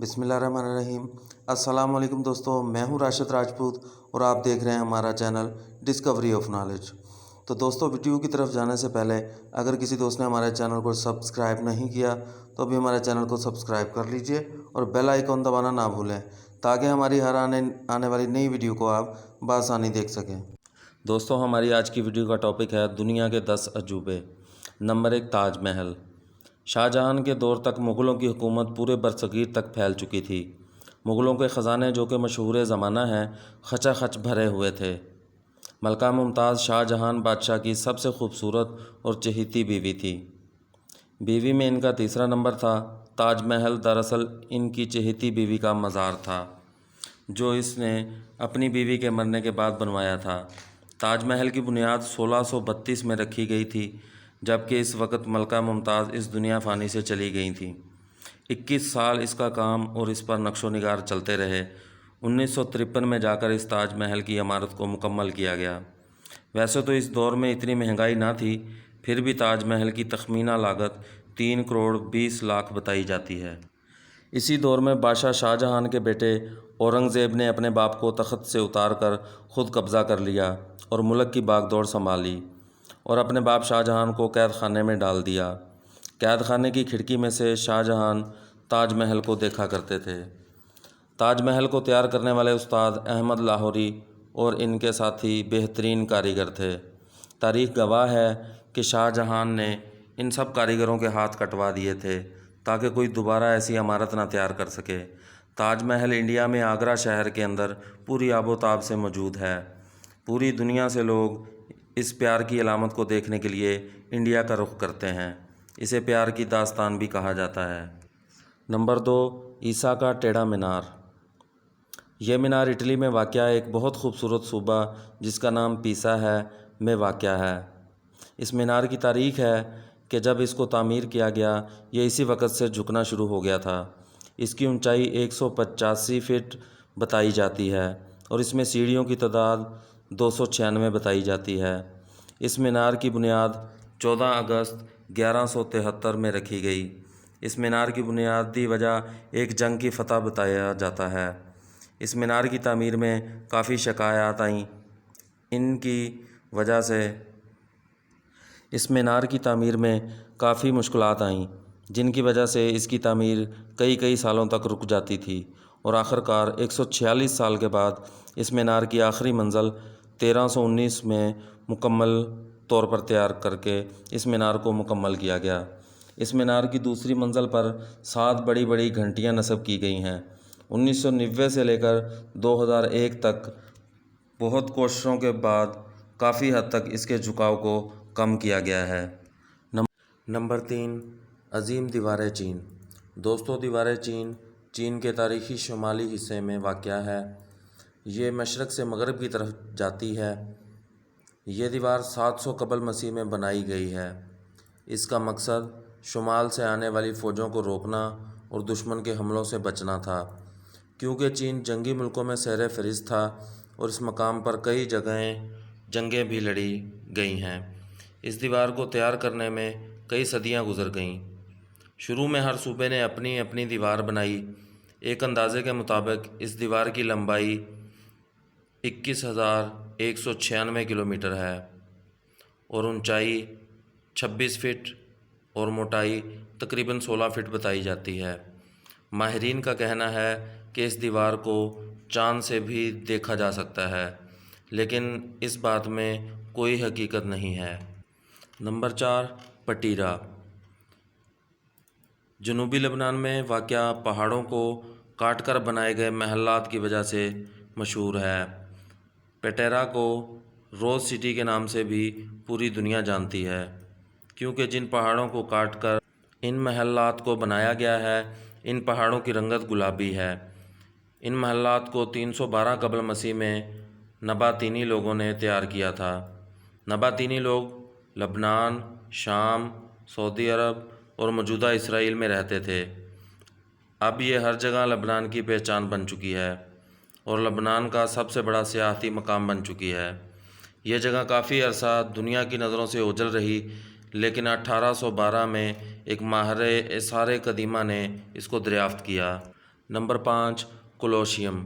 بسم اللہ الرحمن الرحیم۔ السلام علیکم دوستو، میں ہوں راشد راجپوت اور آپ دیکھ رہے ہیں ہمارا چینل ڈسکوری آف نالج۔ تو دوستو، ویڈیو کی طرف جانے سے پہلے اگر کسی دوست نے ہمارے چینل کو سبسکرائب نہیں کیا تو ابھی ہمارے چینل کو سبسکرائب کر لیجئے اور بیل آئیکن دبانا نہ بھولیں تاکہ ہماری ہر آنے والی نئی ویڈیو کو آپ بآسانی دیکھ سکیں۔ دوستو، ہماری آج کی ویڈیو کا ٹاپک ہے دنیا کے 10 عجوبے۔ نمبر 1، تاج محل۔ شاہ جہاں کے دور تک مغلوں کی حکومت پورے برصغیر تک پھیل چکی تھی۔ مغلوں کے خزانے، جو کہ مشہور زمانہ ہیں، خچا خچ بھرے ہوئے تھے۔ ملکہ ممتاز شاہ جہاں بادشاہ کی سب سے خوبصورت اور چہیتی بیوی تھی۔ بیوی میں ان کا تیسرا نمبر تھا۔ تاج محل دراصل ان کی چہیتی بیوی کا مزار تھا، جو اس نے اپنی بیوی کے مرنے کے بعد بنوایا تھا۔ تاج محل کی بنیاد 1632 میں رکھی گئی تھی، جبکہ اس وقت ملکہ ممتاز اس دنیا فانی سے چلی گئی تھیں۔ 21 سال اس کا کام اور اس پر نقش و نگار چلتے رہے۔ 1953 میں جا کر اس تاج محل کی عمارت کو مکمل کیا گیا۔ ویسے تو اس دور میں اتنی مہنگائی نہ تھی، پھر بھی تاج محل کی تخمینہ لاگت 3 کروڑ 20 لاکھ بتائی جاتی ہے۔ اسی دور میں بادشاہ شاہ جہاں کے بیٹے اورنگ زیب نے اپنے باپ کو تخت سے اتار کر خود قبضہ کر لیا اور ملک کی باغ دوڑ سنبھالی اور اپنے باپ شاہ جہاں کو قید خانے میں ڈال دیا۔ قید خانے کی کھڑکی میں سے شاہ جہاں تاج محل کو دیکھا کرتے تھے۔ تاج محل کو تیار کرنے والے استاد احمد لاہوری اور ان کے ساتھی بہترین کاریگر تھے۔ تاریخ گواہ ہے کہ شاہ جہاں نے ان سب کاریگروں کے ہاتھ کٹوا دیے تھے تاکہ کوئی دوبارہ ایسی عمارت نہ تیار کر سکے۔ تاج محل انڈیا میں آگرہ شہر کے اندر پوری آب و تاب سے موجود ہے۔ پوری دنیا سے لوگ اس پیار کی علامت کو دیکھنے کے لیے انڈیا کا رخ کرتے ہیں۔ اسے پیار کی داستان بھی کہا جاتا ہے۔ نمبر 2، عیسیٰ کا ٹیڑھا مینار۔ یہ مینار اٹلی میں واقع ایک بہت خوبصورت صوبہ جس کا نام پیسا ہے میں واقع ہے۔ اس مینار کی تاریخ ہے کہ جب اس کو تعمیر کیا گیا، یہ اسی وقت سے جھکنا شروع ہو گیا تھا۔ اس کی اونچائی 185 فٹ بتائی جاتی ہے اور اس میں سیڑھیوں کی تعداد 296 بتائی جاتی ہے۔ اس مینار کی بنیاد 14 اگست 1173 میں رکھی گئی۔ اس مینار کی بنیادی وجہ ایک جنگ کی فتح بتایا جاتا ہے۔ اس مینار کی تعمیر میں کافی شکایات آئیں۔ اس مینار کی تعمیر میں کافی مشکلات آئیں، جن کی وجہ سے اس کی تعمیر کئی سالوں تک رک جاتی تھی اور آخرکار 146 سال کے بعد اس مینار کی آخری منزل 1319 میں مکمل طور پر تیار کر کے اس مینار کو مکمل کیا گیا۔ اس مینار کی دوسری منزل پر 7 بڑی بڑی گھنٹیاں نصب کی گئی ہیں۔ 1990 سے لے کر 2001 تک بہت کوششوں کے بعد کافی حد تک اس کے جھکاؤ کو کم کیا گیا ہے۔ نمبر 3، عظیم دیوار چین۔ دوستو، دیوار چین چین کے تاریخی شمالی حصے میں واقع ہے۔ یہ مشرق سے مغرب کی طرف جاتی ہے۔ یہ دیوار 700 قبل مسیح میں بنائی گئی ہے۔ اس کا مقصد شمال سے آنے والی فوجوں کو روکنا اور دشمن کے حملوں سے بچنا تھا، کیونکہ چین جنگی ملکوں میں سر فہرست تھا اور اس مقام پر کئی جنگیں بھی لڑی گئی ہیں۔ اس دیوار کو تیار کرنے میں کئی صدیاں گزر گئیں۔ شروع میں ہر صوبے نے اپنی اپنی دیوار بنائی۔ ایک اندازے کے مطابق اس دیوار کی لمبائی 21,196 کلومیٹر ہے اور اونچائی 26 فٹ اور موٹائی تقریباً 16 فٹ بتائی جاتی ہے۔ ماہرین کا کہنا ہے کہ اس دیوار کو چاند سے بھی دیکھا جا سکتا ہے، لیکن اس بات میں کوئی حقیقت نہیں ہے۔ نمبر 4، پٹیرا۔ جنوبی لبنان میں واقع پہاڑوں کو کاٹ کر بنائے گئے محلات کی وجہ سے مشہور ہے۔ پٹیرا کو روز سٹی کے نام سے بھی پوری دنیا جانتی ہے، کیونکہ جن پہاڑوں کو کاٹ کر ان محلات کو بنایا گیا ہے، ان پہاڑوں کی رنگت گلابی ہے۔ ان محلات کو 312 قبل مسیح میں نباطینی لوگوں نے تیار کیا تھا۔ نباطینی لوگ لبنان، شام، سعودی عرب اور موجودہ اسرائیل میں رہتے تھے۔ اب یہ ہر جگہ لبنان کی پہچان بن چکی ہے اور لبنان کا سب سے بڑا سیاحتی مقام بن چکی ہے۔ یہ جگہ کافی عرصہ دنیا کی نظروں سے اوجھل رہی، لیکن 1812 میں ایک ماہر آثار قدیمہ نے اس کو دریافت کیا۔ نمبر 5 کولوشیم۔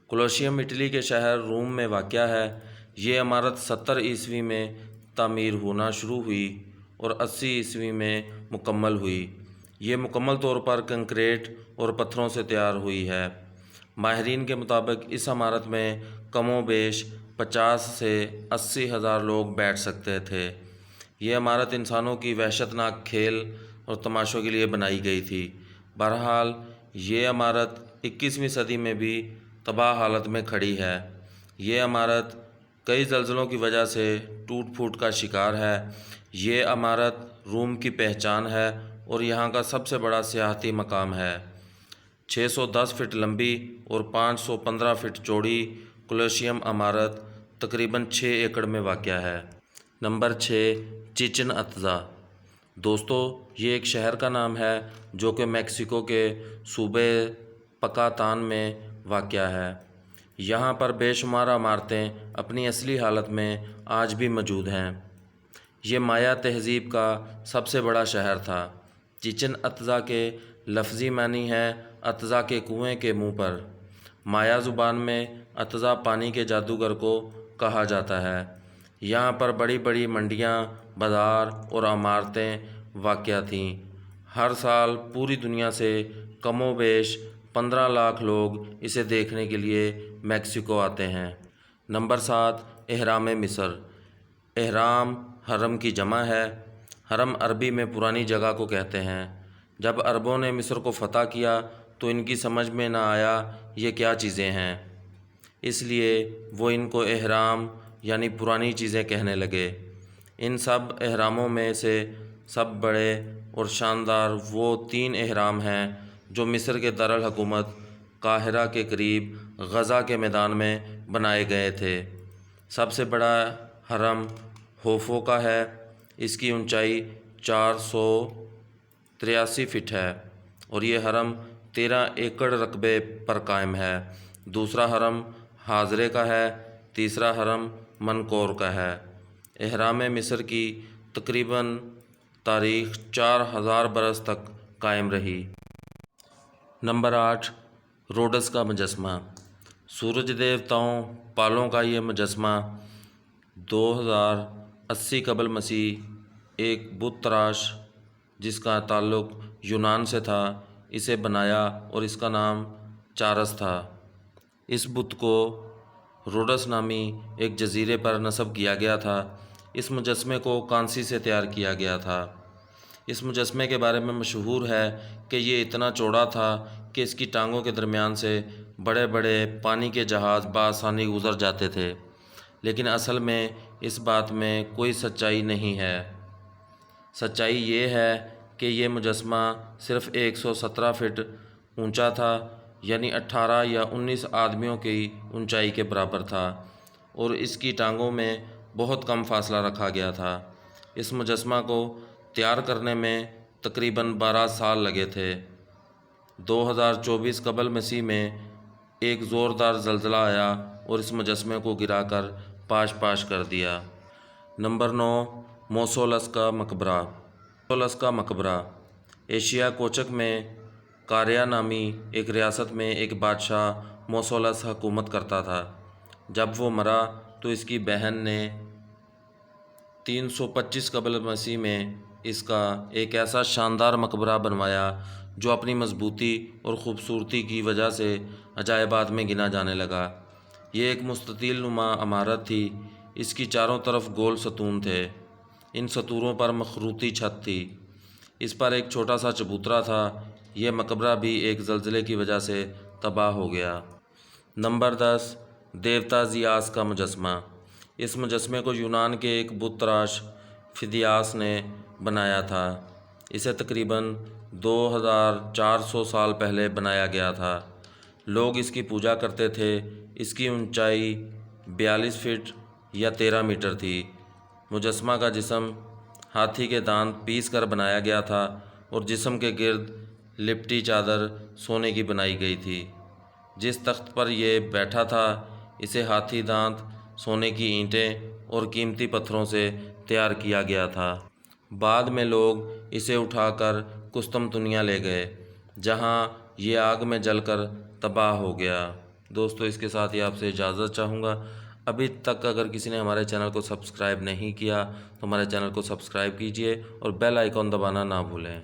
کولوشیم اٹلی کے شہر روم میں واقع ہے۔ یہ عمارت 70 عیسوی میں تعمیر ہونا شروع ہوئی اور 80 عیسوی میں مکمل ہوئی۔ یہ مکمل طور پر کنکریٹ اور پتھروں سے تیار ہوئی ہے۔ ماہرین کے مطابق اس عمارت میں کم و بیش 50 سے 80 ہزار لوگ بیٹھ سکتے تھے۔ یہ عمارت انسانوں کی وحشت ناک کھیل اور تماشوں کے لیے بنائی گئی تھی۔ بہرحال یہ عمارت 21ویں صدی میں بھی تباہ حالت میں کھڑی ہے۔ یہ عمارت کئی زلزلوں کی وجہ سے ٹوٹ پھوٹ کا شکار ہے۔ یہ عمارت روم کی پہچان ہے اور یہاں کا سب سے بڑا سیاحتی مقام ہے۔ 610 فٹ لمبی اور 515 فٹ چوڑی کولوشیم عمارت تقریباً 6 ایکڑ میں واقع ہے۔ نمبر 6 چچن اطزا۔ دوستو یہ ایک شہر کا نام ہے جو کہ میکسیکو کے صوبے پکاتان میں واقع ہے۔ یہاں پر بے شمار عمارتیں اپنی اصلی حالت میں آج بھی موجود ہیں۔ یہ مایا تہذیب کا سب سے بڑا شہر تھا۔ چچن اطزا کے لفظی معنی ہے اطزا کے کنویں کے منہ پر۔ مایا زبان میں اطزا پانی کے جادوگر کو کہا جاتا ہے۔ یہاں پر بڑی بڑی منڈیاں، بازار اور عمارتیں واقع تھیں۔ ہر سال پوری دنیا سے کم و بیش 15 لاکھ لوگ اسے دیکھنے کے لیے میکسیکو آتے ہیں۔ نمبر 7 اہرام مصر۔ اہرام حرم کی جمع ہے۔ حرم عربی میں پرانی جگہ کو کہتے ہیں۔ جب عربوں نے مصر کو فتح کیا تو ان کی سمجھ میں نہ آیا یہ کیا چیزیں ہیں، اس لیے وہ ان کو اہرام یعنی پرانی چیزیں کہنے لگے۔ ان سب اہراموں میں سے سب بڑے اور شاندار وہ 3 اہرام ہیں جو مصر کے دارالحکومت قاہرہ کے قریب غزہ کے میدان میں بنائے گئے تھے۔ سب سے بڑا حرم خوفو کا ہے۔ اس کی اونچائی 483 فٹ ہے اور یہ حرم 13 ایکڑ رقبے پر قائم ہے۔ دوسرا حرم حاضرے کا ہے۔ تیسرا حرم منقور کا ہے۔ اہرام مصر کی تقریباً تاریخ 4000 برس تک قائم رہی۔ نمبر 8 روڈس کا مجسمہ۔ سورج دیوتاؤں پالوں کا یہ مجسمہ 2080 قبل مسیح ایک بت تراش جس کا تعلق یونان سے تھا اسے بنایا اور اس کا نام چارس تھا۔ اس بت کو روڈس نامی ایک جزیرے پر نصب کیا گیا تھا۔ اس مجسمے کو کانسی سے تیار کیا گیا تھا۔ اس مجسمے کے بارے میں مشہور ہے کہ یہ اتنا چوڑا تھا کہ اس کی ٹانگوں کے درمیان سے بڑے بڑے پانی کے جہاز بآسانی گزر جاتے تھے، لیکن اصل میں اس بات میں کوئی سچائی نہیں ہے۔ سچائی یہ ہے کہ یہ مجسمہ صرف 117 فٹ اونچا تھا، یعنی 18 یا 19 آدمیوں کی اونچائی کے برابر تھا، اور اس کی ٹانگوں میں بہت کم فاصلہ رکھا گیا تھا۔ اس مجسمہ کو تیار کرنے میں تقریباً 12 سال لگے تھے۔ 2024 قبل مسیح میں ایک زوردار زلزلہ آیا اور اس مجسمے کو گرا کر پاش پاش کر دیا۔ نمبر 9 موسولس کا مقبرہ۔ موسولس کا مقبرہ ایشیا کوچک میں کاریا نامی ایک ریاست میں ایک بادشاہ موسولس حکومت کرتا تھا۔ جب وہ مرا تو اس کی بہن نے 325 قبل مسیح میں اس کا ایک ایسا شاندار مقبرہ بنوایا جو اپنی مضبوطی اور خوبصورتی کی وجہ سے عجائبات میں گنا جانے لگا۔ یہ ایک مستطیل نما عمارت تھی۔ اس کی چاروں طرف گول ستون تھے۔ ان ستونوں پر مخروطی چھت تھی۔ اس پر ایک چھوٹا سا چبوترا تھا۔ یہ مقبرہ بھی ایک زلزلے کی وجہ سے تباہ ہو گیا۔ نمبر 10 دیوتا زیاس کا مجسمہ۔ اس مجسمے کو یونان کے ایک بت تراش فیدیاس نے بنایا تھا۔ اسے تقریباً 2400 سال پہلے بنایا گیا تھا۔ لوگ اس کی پوجا کرتے تھے۔ اس کی اونچائی 42 فٹ یا 13 میٹر تھی۔ مجسمہ کا جسم ہاتھی کے دانت پیس کر بنایا گیا تھا اور جسم کے گرد لپٹی چادر سونے کی بنائی گئی تھی۔ جس تخت پر یہ بیٹھا تھا اسے ہاتھی دانت، سونے کی اینٹیں اور قیمتی پتھروں سے تیار کیا گیا تھا۔ بعد میں لوگ اسے اٹھا کر قسطنطنیہ لے گئے، جہاں یہ آگ میں جل کر تباہ ہو گیا۔ دوستو اس کے ساتھ ہی آپ سے اجازت چاہوں گا۔ ابھی تک اگر کسی نے ہمارے چینل کو سبسکرائب نہیں کیا تو ہمارے چینل کو سبسکرائب کیجئے اور بیل آئیکن دبانا نہ بھولیں۔